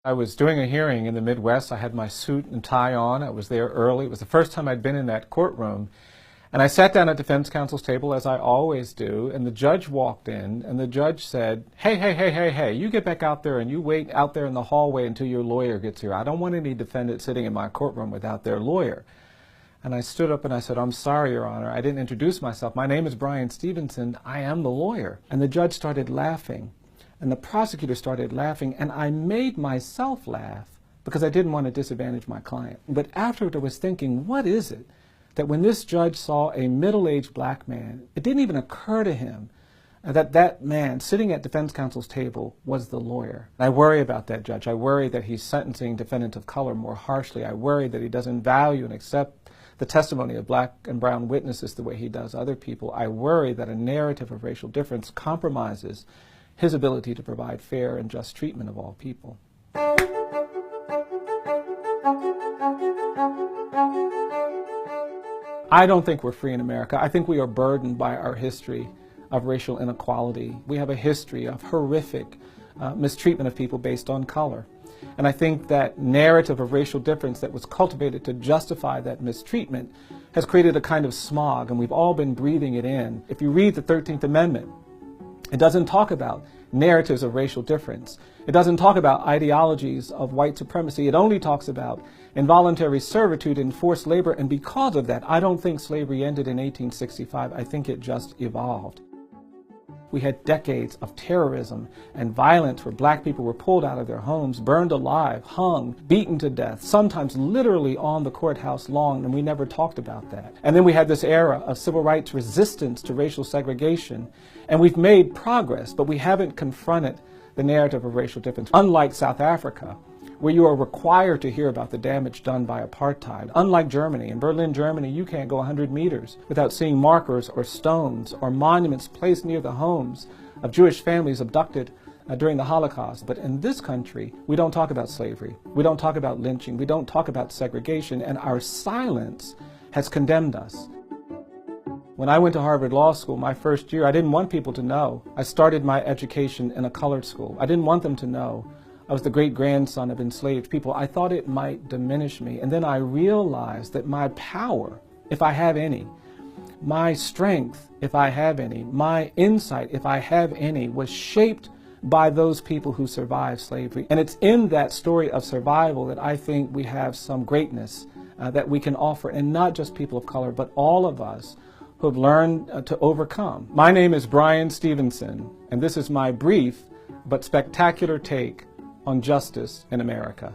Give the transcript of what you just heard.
I was doing a hearing in the Midwest. I had my suit and tie on. I was there early. It was the first time I'd been in that courtroom. And I sat down at defense counsel's table, as I always do, and the judge walked in, and the judge said, hey, you get back out there and you wait out there in the hallway until your lawyer gets here. I don't want any defendant sitting in my courtroom without their lawyer. And I stood up and I said, I'm sorry, Your Honor, I didn't introduce myself. My name is Brian Stevenson. I am the lawyer. And the judge started laughing, and the prosecutor started laughing, and I made myself laugh because I didn't want to disadvantage my client. But afterward, I was thinking, what is it that when this judge saw a middle-aged black man, it didn't even occur to him that that man sitting at defense counsel's table was the lawyer? I worry about that judge. I worry that he's sentencing defendants of color more harshly. I worry that he doesn't value and accept the testimony of black and brown witnesses the way he does other people. I worry that a narrative of racial difference compromises his ability to provide fair and just treatment of all people. I don't think we're free in America. I think we are burdened by our history of racial inequality. We have a history of horrific mistreatment of people based on color. And I think that narrative of racial difference that was cultivated to justify that mistreatment has created a kind of smog, and we've all been breathing it in. If you read the 13th Amendment, it doesn't talk about narratives of racial difference. It doesn't talk about ideologies of white supremacy. It only talks about involuntary servitude and forced labor, and because of that, I don't think slavery ended in 1865. I think it just evolved. We had decades of terrorism and violence where black people were pulled out of their homes, burned alive, hung, beaten to death, sometimes literally on the courthouse lawn, and we never talked about that. And then we had this era of civil rights resistance to racial segregation, and we've made progress, but we haven't confronted the narrative of racial difference. Unlike South Africa, where you are required to hear about the damage done by apartheid. Unlike Germany, in Berlin, Germany, you can't go 100 meters without seeing markers or stones or monuments placed near the homes of Jewish families abducted during the Holocaust. But in this country, we don't talk about slavery. We don't talk about lynching. We don't talk about segregation, and our silence has condemned us. When I went to Harvard Law School my first year, I didn't want people to know. I started my education in a colored school. I didn't want them to know I was the great-grandson of enslaved people. I thought it might diminish me. And then I realized that my power, if I have any, my strength, if I have any, my insight, if I have any, was shaped by those people who survived slavery. And it's in that story of survival that I think we have some greatness that we can offer, and not just people of color, but all of us who have learned to overcome. My name is Brian Stevenson, and this is my brief but spectacular take on justice in America.